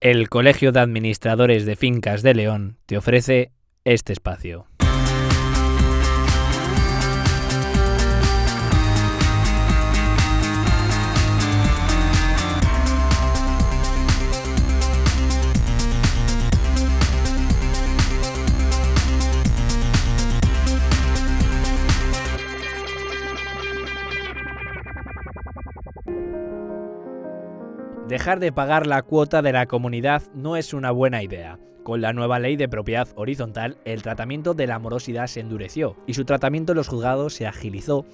El Colegio de Administradores de Fincas de León te ofrece este espacio. Dejar de pagar la cuota de la comunidad no es una buena idea. Con la nueva ley de propiedad horizontal, el tratamiento de la morosidad se endureció y su tratamiento en los juzgados se agilizó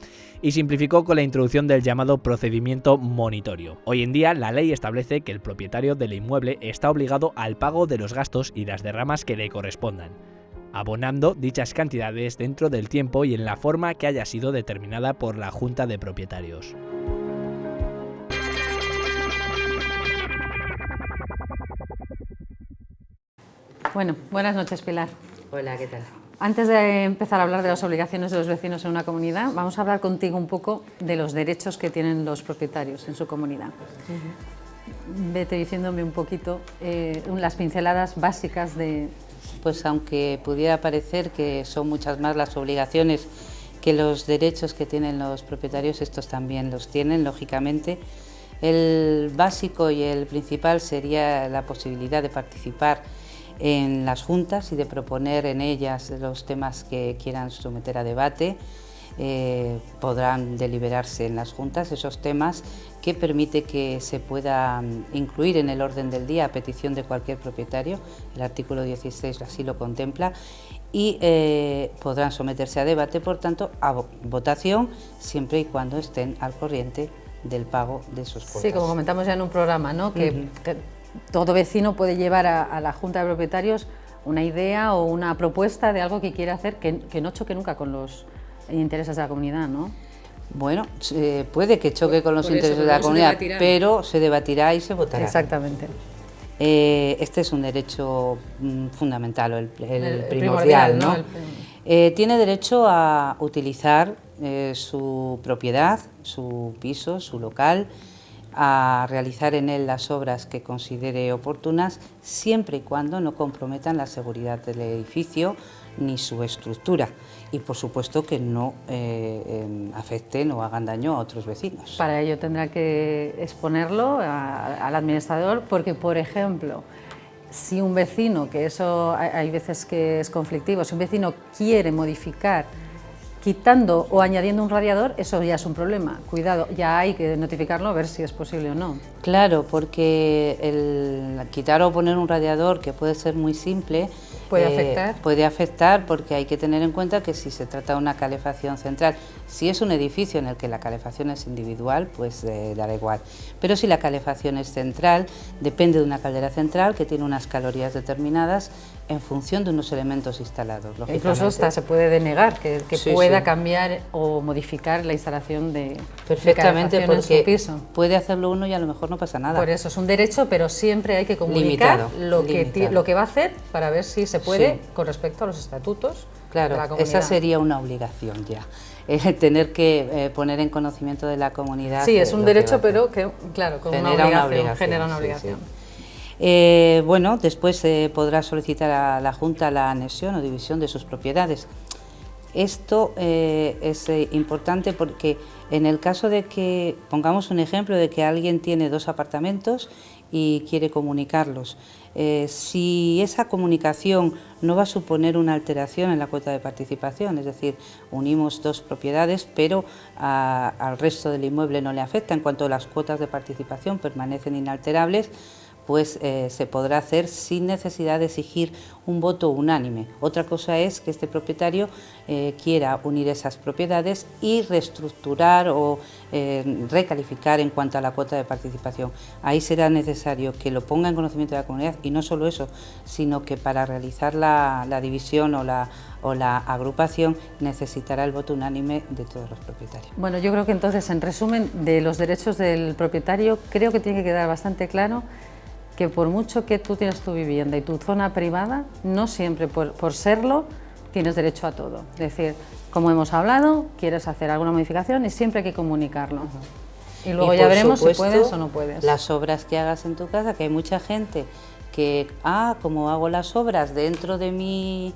y simplificó con la introducción del llamado procedimiento monitorio. Hoy en día, la ley establece que el propietario del inmueble está obligado al pago de los gastos y las derramas que le correspondan, abonando dichas cantidades dentro del tiempo y en la forma que haya sido determinada por la Junta de Propietarios. Bueno, buenas noches, Pilar. Hola, ¿qué tal? Antes de empezar a hablar de las obligaciones de los vecinos en una comunidad, vamos a hablar contigo un poco de los derechos que tienen los propietarios en su comunidad. Vete diciéndome un poquito las pinceladas básicas de... Pues aunque pudiera parecer que son muchas más las obligaciones que los derechos que tienen los propietarios, estos también los tienen, lógicamente. El básico y el principal sería la posibilidad de participar en las juntas y de proponer en ellas los temas que quieran someter a debate. Podrán deliberarse en las juntas esos temas que permite que se pueda incluir en el orden del día a petición de cualquier propietario. El artículo 16 así lo contempla y podrán someterse a debate, por tanto, a votación, siempre y cuando estén al corriente del pago de sus cuotas. Sí, como comentamos ya en un programa, ¿no? Que todo vecino puede llevar a la Junta de Propietarios una idea o una propuesta de algo que quiere hacer que no choque nunca con los intereses de la comunidad, ¿no? Bueno, puede que choque con los intereses de la comunidad, pero se debatirá y se votará. Exactamente. Este es un derecho fundamental, o el primordial, ¿no? Tiene derecho a utilizar su propiedad, su piso, su local, a realizar en él las obras que considere oportunas, siempre y cuando no comprometan la seguridad del edificio ni su estructura y, por supuesto, que no afecten o hagan daño a otros vecinos. Para ello tendrá que exponerlo al administrador porque, por ejemplo, si un vecino, que eso hay veces que es conflictivo, si un vecino quiere modificar quitando o añadiendo un radiador, eso ya es un problema. Cuidado, ya hay que notificarlo a ver si es posible o no. Claro, porque el quitar o poner un radiador, que puede ser muy simple, puede afectar porque hay que tener en cuenta que si se trata de una calefacción central, si es un edificio en el que la calefacción es individual, pues dará igual. Pero si la calefacción es central, depende de una caldera central que tiene unas calorías determinadas en función de unos elementos instalados. Incluso hasta se puede denegar que sí, pueda cambiar o modificar la instalación de perfectamente, porque en su piso. Puede hacerlo uno y a lo mejor no pasa nada. Por eso es un derecho, pero siempre hay que comunicar lo que va a hacer para ver si se puede con respecto a los estatutos. Claro, de la comunidad. Esa sería una obligación ya. Tener que poner en conocimiento de la comunidad. Sí, es un derecho, pero que, claro, con genera una obligación. Bueno, después podrá solicitar a la Junta la anexión o división de sus propiedades. Esto es importante porque en el caso de que, pongamos un ejemplo de que alguien tiene 2 apartamentos y quiere comunicarlos, si esa comunicación no va a suponer una alteración en la cuota de participación, es decir, unimos 2 propiedades, pero al resto del inmueble no le afecta, en cuanto las cuotas de participación permanecen inalterables, pues se podrá hacer sin necesidad de exigir un voto unánime. Otra cosa es que este propietario quiera unir esas propiedades y reestructurar o recalificar en cuanto a la cuota de participación. Ahí será necesario que lo ponga en conocimiento de la comunidad y no solo eso, sino que para realizar la división o la agrupación necesitará el voto unánime de todos los propietarios. Bueno, yo creo que entonces, en resumen, de los derechos del propietario, creo que tiene que quedar bastante claro que por mucho que tú tienes tu vivienda y tu zona privada, no siempre por serlo tienes derecho a todo. Es decir, como hemos hablado, quieres hacer alguna modificación y siempre hay que comunicarlo. Y luego ya veremos si puedes o no puedes. Las obras que hagas en tu casa, que hay mucha gente que, como hago las obras dentro de mi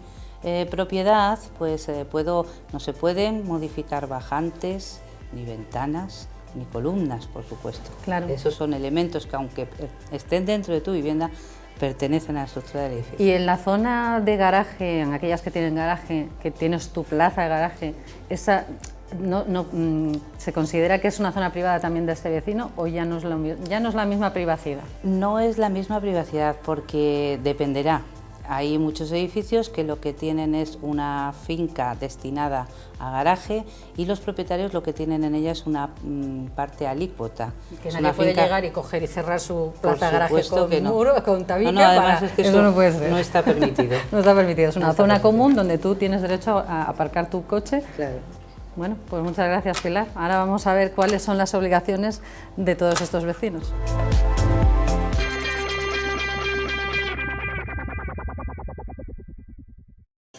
propiedad, pues no se pueden modificar bajantes, ni ventanas, ni columnas, por supuesto. Claro. Esos son elementos que, aunque estén dentro de tu vivienda, pertenecen a la estructura del edificio. Y en la zona de garaje, en aquellas que tienen garaje, que tienes tu plaza de garaje, esa ¿se considera que es una zona privada también de este vecino o ya no es la misma privacidad? No es la misma privacidad porque dependerá. Hay muchos edificios que lo que tienen es una finca destinada a garaje y los propietarios lo que tienen en ella es una parte alícuota. Que nadie puede llegar y coger y cerrar su plaza de garaje con muro, con tabique. No, además es que eso no puede ser. No está permitido. No está permitido, es una zona común donde tú tienes derecho a aparcar tu coche. Claro. Bueno, pues muchas gracias, Pilar. Ahora vamos a ver cuáles son las obligaciones de todos estos vecinos.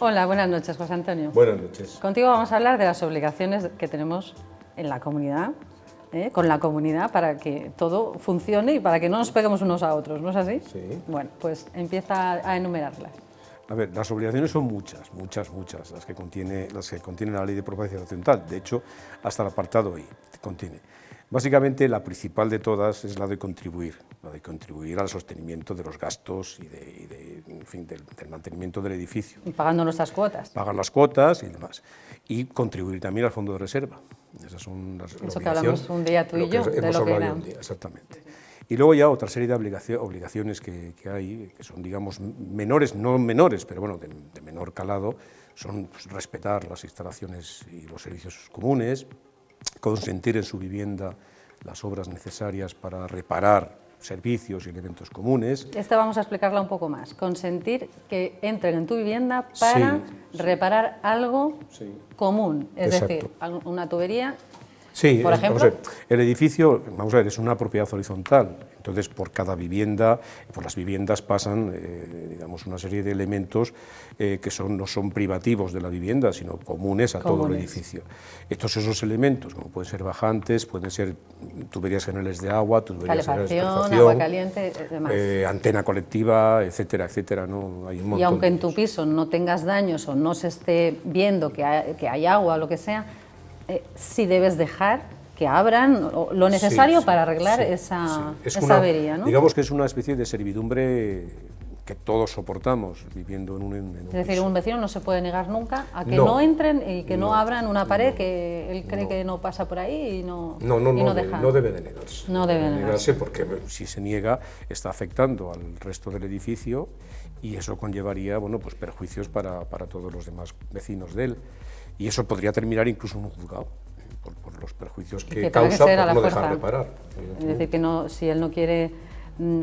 Hola, buenas noches, José Antonio. Buenas noches. Contigo vamos a hablar de las obligaciones que tenemos en la comunidad, con la comunidad, para que todo funcione y para que no nos peguemos unos a otros, ¿no es así? Sí. Bueno, pues empieza a enumerarlas. A ver, las obligaciones son muchas, las que contiene la Ley de Propiedad Horizontal. De hecho, hasta el apartado I contiene. Básicamente, la principal de todas es la de contribuir al sostenimiento de los gastos y del mantenimiento del edificio. Y pagando nuestras cuotas. Pagar las cuotas y demás. Y contribuir también al fondo de reserva. Esas son las Eso que hablamos un día tú y yo, de lo que era. Exactamente. Y luego ya otra serie de obligaciones que hay, que son, digamos, menores, no menores, pero bueno, de menor calado, son pues, respetar las instalaciones y los servicios comunes, consentir en su vivienda las obras necesarias para reparar servicios y elementos comunes. Esta vamos a explicarla un poco más. Consentir que entren en tu vivienda para reparar algo común, es decir, una tubería. Sí, por ejemplo, el edificio, vamos a ver, es una propiedad horizontal, entonces por cada vivienda, por las viviendas pasan, digamos, una serie de elementos que no son privativos de la vivienda, sino comunes a todo el edificio. Esos elementos, como pueden ser bajantes, pueden ser tuberías generales de agua, tuberías generales de calefacción, agua caliente, demás. Antena colectiva, etcétera, etcétera, ¿no? Hay un montón. Y aunque en tu piso no tengas daños o no se esté viendo que hay agua o lo que sea, sí debes dejar que abran lo necesario para arreglar esa avería, ¿no? Digamos que es una especie de servidumbre que todos soportamos viviendo en un Es decir, piso. un vecino no se puede negar nunca a que no entren y que no abran una pared que él cree que no pasa por ahí y no deja. No debe de negarse. No debe de negarse porque si se niega está afectando al resto del edificio y eso conllevaría, bueno, pues perjuicios para todos los demás vecinos de él. Y eso podría terminar incluso en un juzgado, por los perjuicios que causa por no dejar reparar. Es decir, que si él no quiere,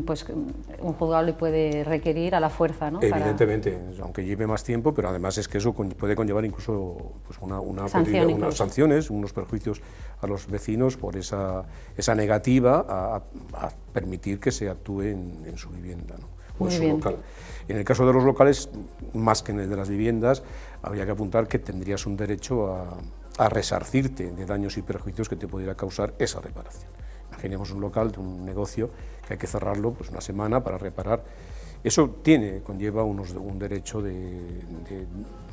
pues un juzgado le puede requerir a la fuerza, ¿no? Evidentemente, aunque lleve más tiempo, pero además es que eso puede conllevar incluso pues unas sanciones, unos perjuicios a los vecinos por esa negativa a permitir que se actúe en su vivienda, ¿no? O en su local. En el caso de los locales, más que en el de las viviendas, habría que apuntar que tendrías un derecho a resarcirte de daños y perjuicios que te pudiera causar esa reparación. Imaginemos un local de un negocio que hay que cerrarlo pues una semana para reparar. Eso conlleva un derecho de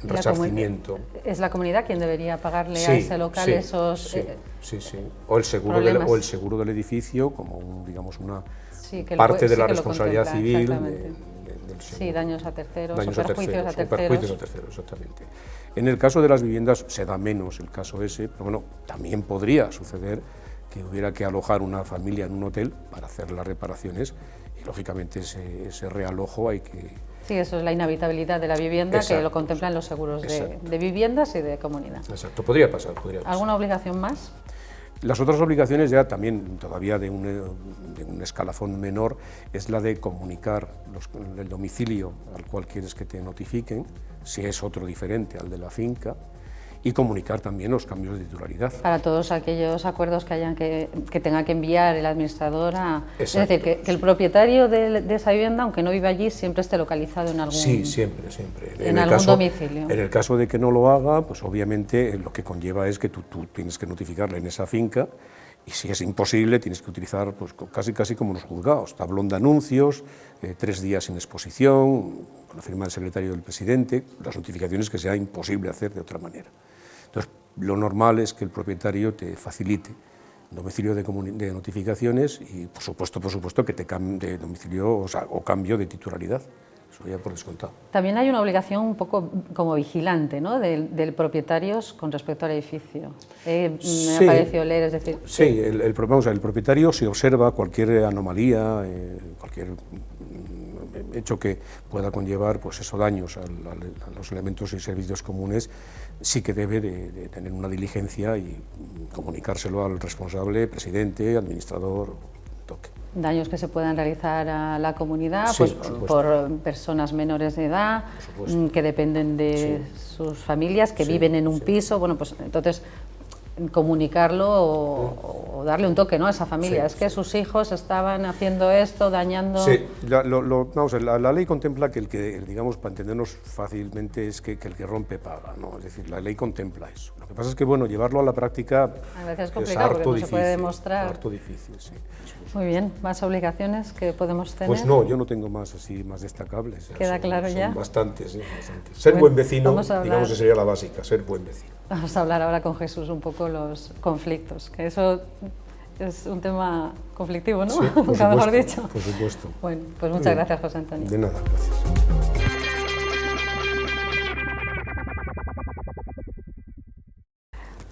resarcimiento. ¿Es la comunidad quien debería pagarle a ese local esos...? Sí. O el seguro del edificio como digamos una parte de la responsabilidad civil del seguro. Daños a terceros, perjuicios a terceros, exactamente. En el caso de las viviendas se da menos el caso ese, pero bueno, también podría suceder que hubiera que alojar una familia en un hotel para hacer las reparaciones y lógicamente ese realojo hay que... Sí, eso es la inhabitabilidad de la vivienda, que lo contemplan los seguros de viviendas y de comunidad. Exacto, podría pasar. ¿Alguna obligación más? Las otras obligaciones ya también, todavía de un escalafón menor, es la de comunicar el domicilio al cual quieres que te notifiquen, si es otro diferente al de la finca, y comunicar también los cambios de titularidad. Para todos aquellos acuerdos que tenga que enviar el administrador Es decir, que el propietario de esa vivienda, aunque no viva allí, siempre esté localizado en algún... Sí, siempre. En algún domicilio. En el caso de que no lo haga, pues obviamente lo que conlleva es que tú tienes que notificarle en esa finca Y si es imposible, tienes que utilizar pues, casi como los juzgados, tablón de anuncios, 3 días sin exposición, con la firma del secretario del presidente, las notificaciones que sea imposible hacer de otra manera. Entonces, lo normal es que el propietario te facilite domicilio de notificaciones y, por supuesto que te cambie de domicilio o cambio de titularidad. Eso ya por descontado. También hay una obligación un poco como vigilante, ¿no?, del propietario con respecto al edificio. Me ha parecido leer, es decir... Sí, el propietario, si observa cualquier anomalía, cualquier hecho que pueda conllevar pues eso, daños a los elementos y servicios comunes, sí que debe de tener una diligencia y comunicárselo al responsable, presidente, administrador, toque. Daños que se puedan realizar a la comunidad, sí, pues, por personas menores de edad, que dependen de sus familias, que viven en un piso, bueno, pues entonces comunicarlo o darle un toque, ¿no?, a esa familia. Es que sus hijos estaban haciendo esto, dañando... Sí, la ley contempla que digamos, para entendernos fácilmente, es que el que rompe paga, ¿no? Es decir, la ley contempla eso. Lo que pasa es que, bueno, llevarlo a la práctica a veces es complicado, porque no se puede demostrar. Harto difícil, sí. Muy bien, ¿más obligaciones que podemos tener? Pues no, yo no tengo más destacables. ¿Queda claro ya? Son bastantes, bastantes. Ser buen vecino, digamos que sería la básica, ser buen vecino. Vamos a hablar ahora con Jesús un poco los conflictos, que eso es un tema conflictivo, ¿no? Sí, Nunca mejor dicho. Por supuesto. Bueno, pues muchas gracias, José Antonio. De nada, gracias.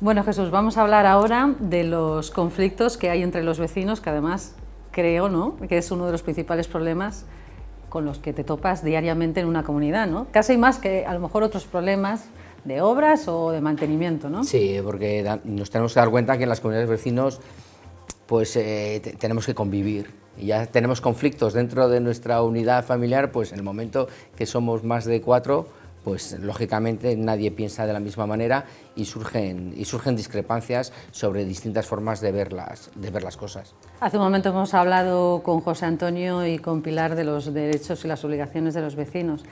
Bueno, Jesús, vamos a hablar ahora de los conflictos que hay entre los vecinos, que además creo, ¿no?, que es uno de los principales problemas con los que te topas diariamente en una comunidad, ¿no? Casi más que a lo mejor otros problemas de obras o de mantenimiento, ¿no? Sí, porque nos tenemos que dar cuenta que en las comunidades de vecinos pues tenemos que convivir. Y ya tenemos conflictos dentro de nuestra unidad familiar, pues en el momento que somos más de 4, pues lógicamente nadie piensa de la misma manera y surgen discrepancias sobre distintas formas de ver las cosas. Hace un momento hemos hablado con José Antonio y con Pilar de los derechos y las obligaciones de los vecinos.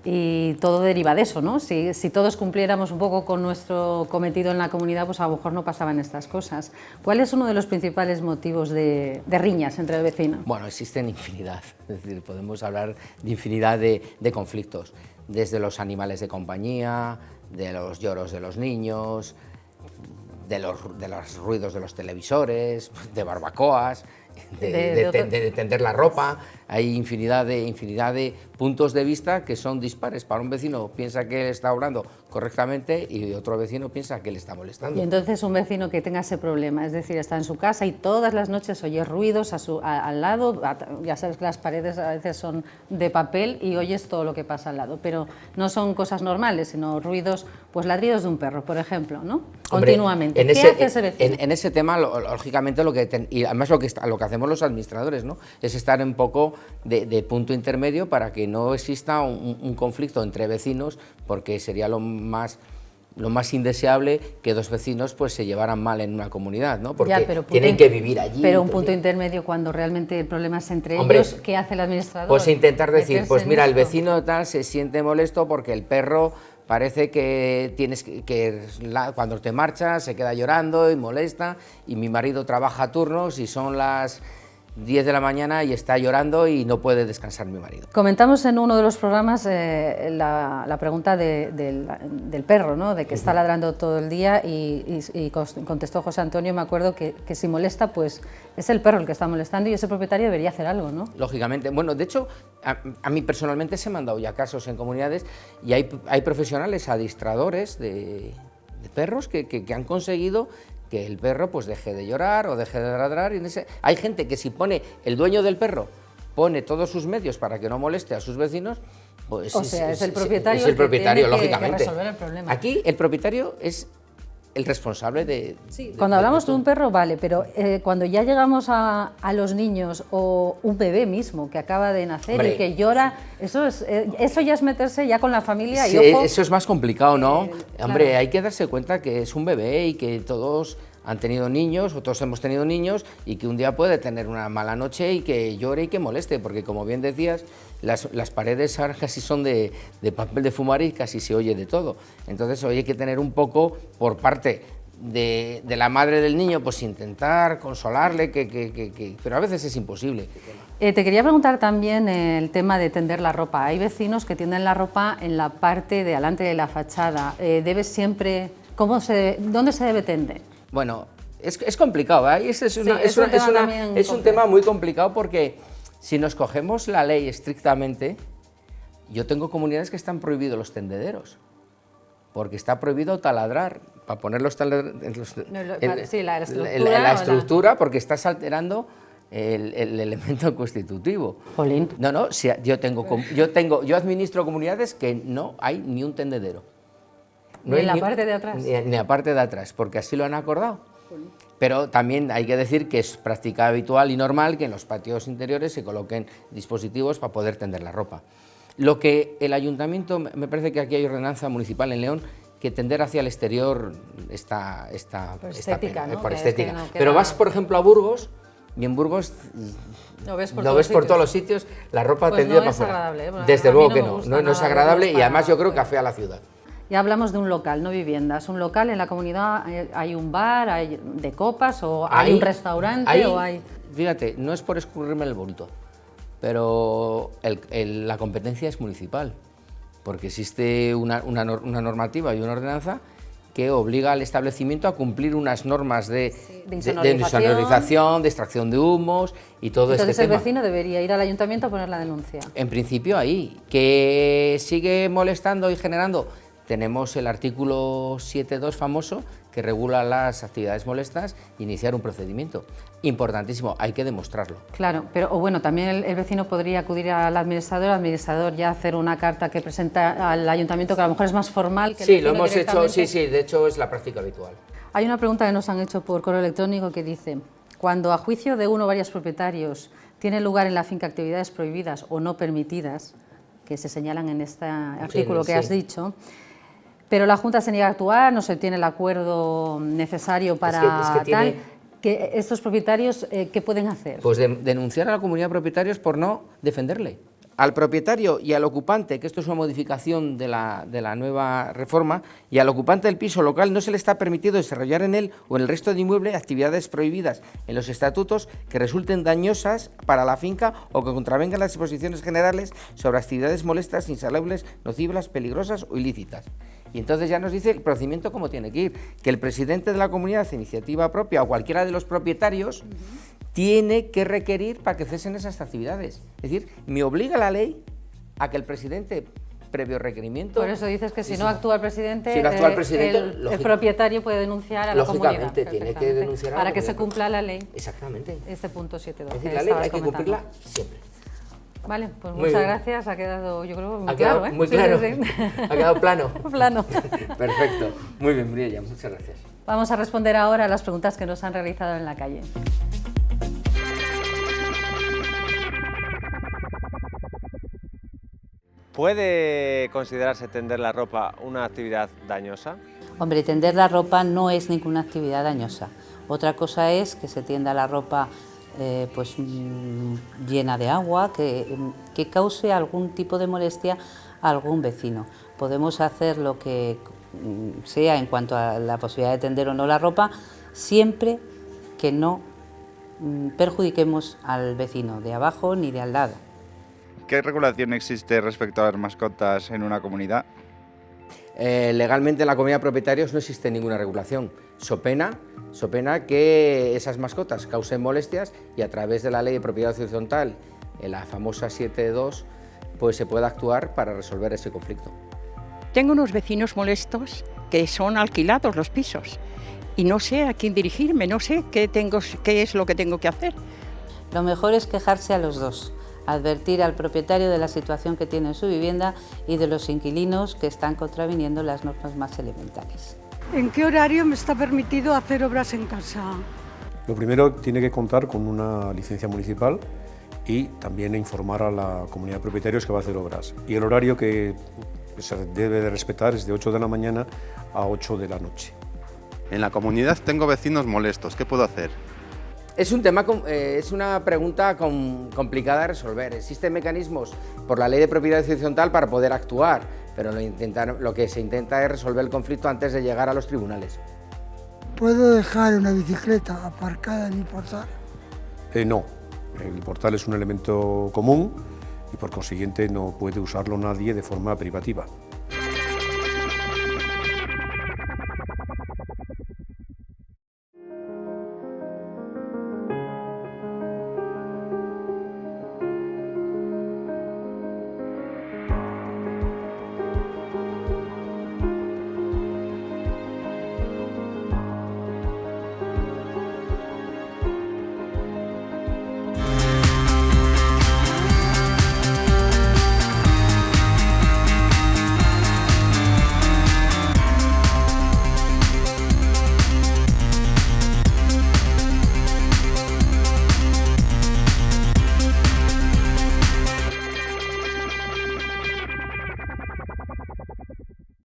Y todo deriva de eso, ¿no? Si todos cumpliéramos un poco con nuestro cometido en la comunidad, pues a lo mejor no pasaban estas cosas. ¿Cuál es uno de los principales motivos de riñas entre vecinos? Bueno, existen infinidad, es decir, podemos hablar de infinidad de conflictos, desde los animales de compañía, de los lloros de los niños, de los ruidos de los televisores, de barbacoas, de tender la ropa. Hay infinidad de puntos de vista que son dispares. Para un vecino piensa que él está obrando correctamente y otro vecino piensa que le está molestando. Y entonces un vecino que tenga ese problema, es decir, está en su casa y todas las noches oye ruidos al lado, ya sabes que las paredes a veces son de papel y oyes todo lo que pasa al lado, pero no son cosas normales, sino ruidos, pues ladridos de un perro, por ejemplo, ¿no? Hombre, continuamente. ¿Qué hace ese vecino? En ese tema, lógicamente, y además lo que hacemos los administradores, ¿no?, es estar un poco de punto intermedio para que no exista un conflicto entre vecinos, porque sería lo más indeseable que dos vecinos pues se llevaran mal en una comunidad, ¿no? Porque tienen que vivir allí. Pero un punto intermedio cuando realmente el problema es entre ellos, ¿qué hace el administrador? Pues intentar decir, pues mira, el vecino tal se siente molesto porque el perro parece que cuando te marchas se queda llorando y molesta, y mi marido trabaja a turnos y son las 10 de la mañana y está llorando y no puede descansar mi marido. Comentamos en uno de los programas la pregunta del perro, ¿no?, de que está ladrando todo el día y contestó José Antonio, me acuerdo, que si molesta, pues es el perro el que está molestando y ese propietario debería hacer algo, ¿no? Lógicamente. Bueno, de hecho, a mí personalmente se me han dado ya casos en comunidades y hay profesionales adiestradores de perros que han conseguido que el perro pues deje de llorar o deje de ladrar. Hay gente que si pone, el dueño del perro pone todos sus medios para que no moleste a sus vecinos, pues es el propietario, es el propietario, que lógicamente. Que resolver el problema. Aquí el propietario es el responsable de... Sí, cuando hablamos de un perro, vale, pero cuando ya llegamos a los niños o un bebé mismo que acaba de nacer, hombre, y que llora, eso ya es meterse ya con la familia. Sí, y ojo, eso es más complicado, ¿no? Hombre, claro, hay que darse cuenta que es un bebé y que todos han tenido niños, o todos hemos tenido niños, y que un día puede tener una mala noche y que llore y que moleste, porque como bien decías, las paredes ahora casi son de papel de fumar y casi se oye de todo. Entonces hay que tener un poco, por parte de la madre del niño, pues intentar consolarle, pero a veces es imposible. Te quería preguntar también el tema de tender la ropa. Hay vecinos que tienden la ropa en la parte de delante de la fachada. ¿Debes siempre, dónde se debe tender? Bueno, es complicado, ¿eh? Es un tema muy complicado porque si nos cogemos la ley estrictamente, yo tengo comunidades que están prohibidos los tendederos, porque está prohibido taladrar, para poner los taladros en la estructura, porque estás alterando el elemento constitutivo. Jolín. No, yo administro comunidades que no hay ni un tendedero. No ¿Ni en la parte de atrás? Ni la parte de atrás, porque así lo han acordado. Pero también hay que decir que es práctica habitual y normal que en los patios interiores se coloquen dispositivos para poder tender la ropa. Lo que el ayuntamiento, me parece que aquí hay ordenanza municipal en León, que tender hacia el exterior está por estética, ¿no? Por estética. Pero vas, por ejemplo, a Burgos, y en Burgos lo ves por todos los sitios, la ropa pues tendida no para afuera. Bueno, desde luego que no es agradable y además yo creo que afea la ciudad. Y hablamos de un local, no viviendas. Un local en la comunidad, ¿hay un bar, hay de copas o hay un restaurante? Fíjate, no es por escurrirme el bulto, pero la competencia es municipal, porque existe una normativa y una ordenanza que obliga al establecimiento a cumplir unas normas de insonorización, de extracción de humos y todo este tema. Entonces el vecino debería ir al ayuntamiento a poner la denuncia. En principio ahí, que sigue molestando y generando. Tenemos el artículo 7.2 famoso que regula las actividades molestas e iniciar un procedimiento. Importantísimo, hay que demostrarlo. Claro, pero bueno, también el vecino podría acudir al administrador ya hacer una carta que presenta al ayuntamiento, que a lo mejor es más formal que el vecino. Sí, lo hemos hecho, sí, de hecho es la práctica habitual. Hay una pregunta que nos han hecho por correo electrónico que dice: cuando a juicio de uno o varios propietarios tienen lugar en la finca actividades prohibidas o no permitidas, que se señalan en este artículo que has dicho, pero la Junta se niega a actuar, no se tiene el acuerdo necesario para que estos propietarios, ¿qué pueden hacer? Pues denunciar a la comunidad de propietarios por no defenderle. Al propietario y al ocupante, que esto es una modificación de la nueva reforma, y al ocupante del piso local no se le está permitido desarrollar en él o en el resto del inmueble actividades prohibidas en los estatutos que resulten dañosas para la finca o que contravengan las disposiciones generales sobre actividades molestas, insalubres, nocivas, peligrosas o ilícitas. Y entonces ya nos dice el procedimiento cómo tiene que ir, que el presidente de la comunidad, de iniciativa propia o cualquiera de los propietarios, tiene que requerir para que cesen esas actividades. Es decir, me obliga la ley a que el presidente, previo requerimiento... Por eso dices que si no actúa el presidente, el propietario puede denunciar a la comunidad. Lógicamente, tiene que denunciar a la para que se cumpla la ley. Exactamente. Este punto 7.2. Es decir, la ley hay que cumplirla siempre. Vale, pues muchas gracias, ha quedado, yo creo, muy claro. Muy claro, sí. Ha quedado plano. Plano. Perfecto, muy bien, Mireia, muchas gracias. Vamos a responder ahora a las preguntas que nos han realizado en la calle. ¿Puede considerarse tender la ropa una actividad dañosa? Hombre, tender la ropa no es ninguna actividad dañosa. Otra cosa es que se tienda la ropa llena de agua, que cause algún tipo de molestia a algún vecino. Podemos hacer lo que sea en cuanto a la posibilidad de tender o no la ropa, siempre que no perjudiquemos al vecino de abajo ni de al lado. ¿Qué regulación existe respecto a las mascotas en una comunidad? Legalmente en la comunidad de propietarios no existe ninguna regulación. So pena que esas mascotas causen molestias y a través de la ley de propiedad horizontal, en la famosa 7.2, pues se puede actuar para resolver ese conflicto. Tengo unos vecinos molestos que son alquilados los pisos y no sé a quién dirigirme, no sé qué es lo que tengo que hacer. Lo mejor es quejarse a los dos, advertir al propietario de la situación que tiene en su vivienda y de los inquilinos que están contraviniendo las normas más elementales. ¿En qué horario me está permitido hacer obras en casa? Lo primero, tiene que contar con una licencia municipal y también informar a la comunidad de propietarios que va a hacer obras. Y el horario que se debe de respetar es de 8 de la mañana a 8 de la noche. En la comunidad tengo vecinos molestos, ¿qué puedo hacer? Es una pregunta complicada de resolver. Existen mecanismos por la ley de propiedad horizontal para poder actuar, pero lo que se intenta es resolver el conflicto antes de llegar a los tribunales. ¿Puedo dejar una bicicleta aparcada en mi portal? No, el portal es un elemento común y por consiguiente no puede usarlo nadie de forma privativa.